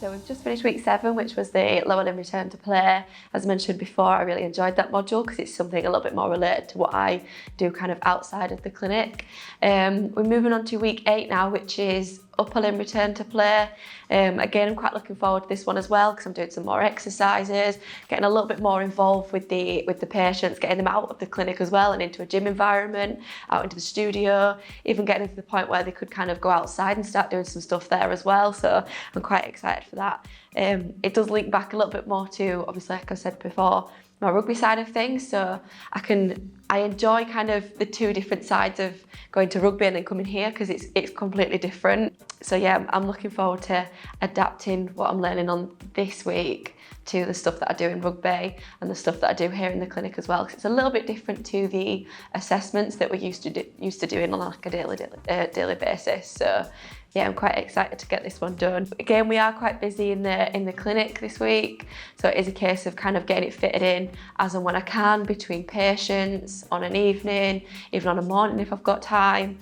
So we've just finished week 7, which was the lower limb return to play. As mentioned before, I really enjoyed that module because it's something a little bit more related to what I do kind of outside of the clinic. We're moving on to week 8 now, which is upper limb return to play. Again, I'm quite looking forward to this one as well because I'm doing some more exercises, getting a little bit more involved with the patients, getting them out of the clinic as well and into a gym environment, out into the studio, even getting to the point where they could kind of go outside and start doing some stuff there as well. So I'm quite excited for that. It does link back a little bit more to, obviously, like I said before, my rugby side of things. So I enjoy kind of the 2 different sides of going to rugby and then coming here because it's completely different. So yeah, I'm looking forward to adapting what I'm learning on this week to the stuff that I do in rugby and the stuff that I do here in the clinic as well, because it's a little bit different to the assessments that we're used to doing on like a daily basis. So yeah, I'm quite excited to get this one done. Again, we are quite busy in the clinic this week, so it is a case of kind of getting it fitted in as and when I can between patients, on an evening, even on a morning if I've got time.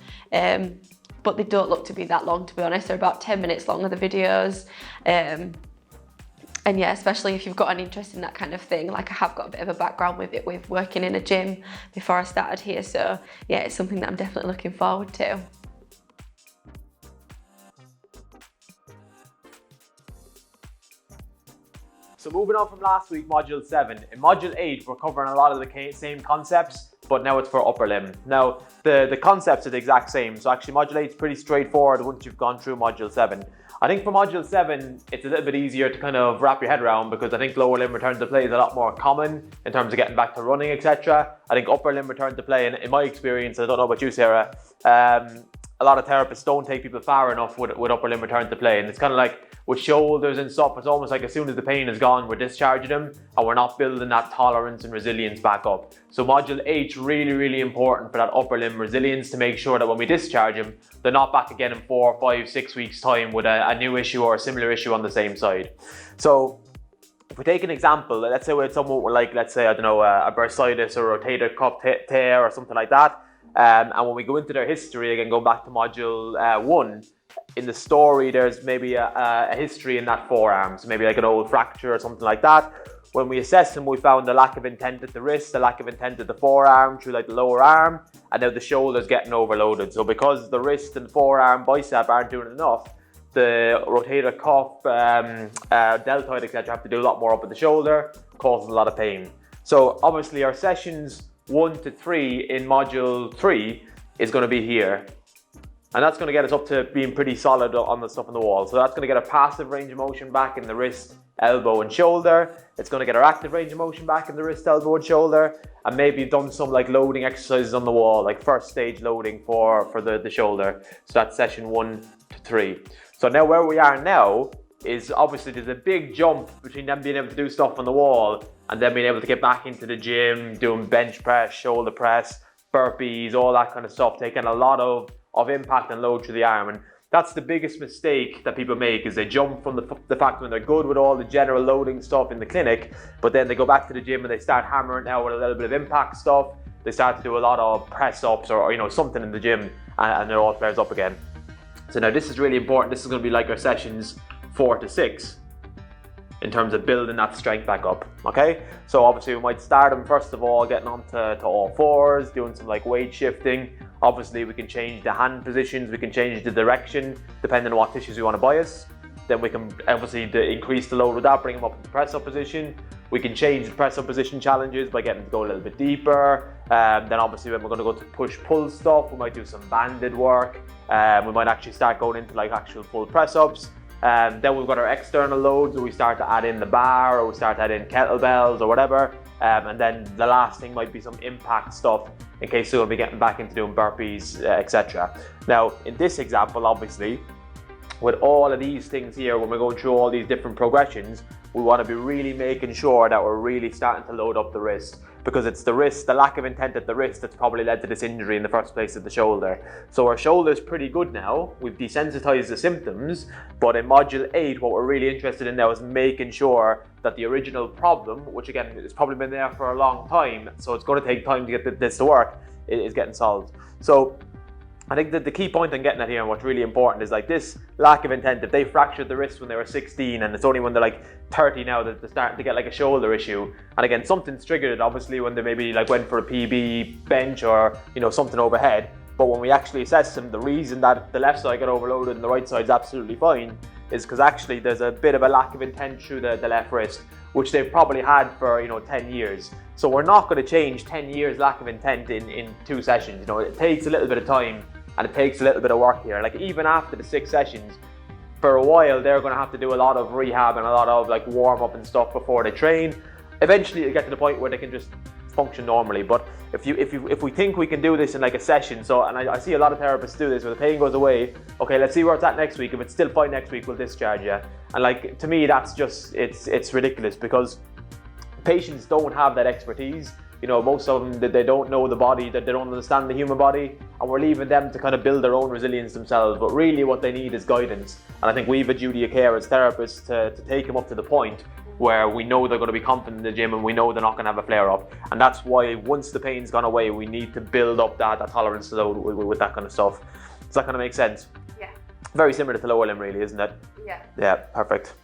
But they don't look to be that long, to be honest. They're about 10 minutes long, are the videos. And yeah, especially if you've got an interest in that kind of thing, like I have got a bit of a background with it, with working in a gym before I started here. So yeah, it's something that I'm definitely looking forward to. So moving on from last week, Module 7. In Module 8, we're covering a lot of the same concepts, but now it's for upper limb. Now, the concepts are the exact same, so actually Module 8 is pretty straightforward once you've gone through Module 7. I think for Module 7, it's a little bit easier to kind of wrap your head around because I think lower limb return to play is a lot more common in terms of getting back to running, etc. I think upper limb return to play, and in my experience, I don't know about you, Sarah, a lot of therapists don't take people far enough with upper limb return to play, and it's kind of like with shoulders and stuff, it's almost like as soon as the pain is gone, we're discharging them and we're not building that tolerance and resilience back up. So Module 8 is really, really important for that upper limb resilience to make sure that when we discharge them, they're not back again in 4, 5, 6 weeks time with a new issue or a similar issue on the same side. So if we take an example, let's say we had someone with like, let's say, I don't know, a bursitis or rotator cuff tear or something like that. And when we go into their history, again, going back to Module 1, in the story, there's maybe a history in that forearm, so maybe like an old fracture or something like that. When we assessed them, we found a lack of intent at the wrist, a lack of intent at the forearm through like the lower arm, and now the shoulder's getting overloaded. So because the wrist and forearm bicep aren't doing enough, the rotator cuff, deltoid, etc. have to do a lot more up at the shoulder, causes a lot of pain. So obviously our sessions 1 to 3 in Module 3 is going to be here. And that's going to get us up to being pretty solid on the stuff on the wall. So that's going to get a passive range of motion back in the wrist, elbow and shoulder. It's going to get our active range of motion back in the wrist, elbow and shoulder. And maybe done some like loading exercises on the wall, like first stage loading for the shoulder. So that's session 1 to 3. So now where we are now is obviously there's a big jump between them being able to do stuff on the wall and then being able to get back into the gym, doing bench press, shoulder press, burpees, all that kind of stuff, taking a lot of impact and load through the arm. And that's the biggest mistake that people make, is they jump from the fact when they're good with all the general loading stuff in the clinic, but then they go back to the gym and they start hammering out with a little bit of impact stuff. They start to do a lot of press ups or something in the gym, and it all flares up again. So now this is really important. This is going to be like our sessions 4 to 6 in terms of building that strength back up. Okay, so obviously we might start them first of all getting onto all fours, doing some like weight shifting. Obviously we can change the hand positions, we can change the direction depending on what tissues we want to bias. Then we can obviously increase the load with that, bring them up into press up position. We can change the press up position challenges by getting them to go a little bit deeper. Then obviously when we're going to go to push pull stuff, we might do some banded work. We might actually start going into like actual full press ups. Then we've got our external loads where we start to add in the bar, or we start to add in kettlebells or whatever. And then the last thing might be some impact stuff in case we'll be getting back into doing burpees, etc. Now, in this example, obviously, with all of these things here, when we're going through all these different progressions, we want to be really making sure that we're really starting to load up the wrist, because it's the wrist, the lack of intent at the wrist, that's probably led to this injury in the first place at the shoulder. So our shoulder's pretty good now, we've desensitized the symptoms, but in Module 8, what we're really interested in now is making sure that the original problem, which again, has probably been there for a long time, so it's going to take time to get this to work, is getting solved. So I think that the key point I'm getting at here and what's really important is like this lack of intent. If they fractured the wrist when they were 16 and it's only when they're like 30 now that they're starting to get like a shoulder issue, and again something's triggered it obviously when they maybe like went for a PB bench or something overhead, but when we actually assess them, the reason that the left side got overloaded and the right side's absolutely fine is because actually there's a bit of a lack of intent through the left wrist, which they've probably had for 10 years. So we're not going to change 10 years lack of intent in 2 sessions. It takes a little bit of time and it takes a little bit of work here. Like even after the 6 sessions, for a while they're going to have to do a lot of rehab and a lot of like warm up and stuff before they train. Eventually it'll get to the point where they can just function normally. But if we think we can do this in like a session, and I see a lot of therapists do this where the pain goes away, okay, let's see where it's at next week. If it's still fine next week, we'll discharge you. And like to me that's just it's ridiculous, because patients don't have that expertise. Most of them, they don't know the body, that they don't understand the human body, and we're leaving them to kind of build their own resilience themselves. But really what they need is guidance, and I think we have a duty of care as therapists to take them up to the point where we know they're going to be confident in the gym and we know they're not going to have a flare up. And that's why once the pain's gone away, we need to build up that tolerance to with that kind of stuff. Does that kind of make sense? Yeah. Very similar to lower limb really, isn't it? Yeah. Yeah, perfect.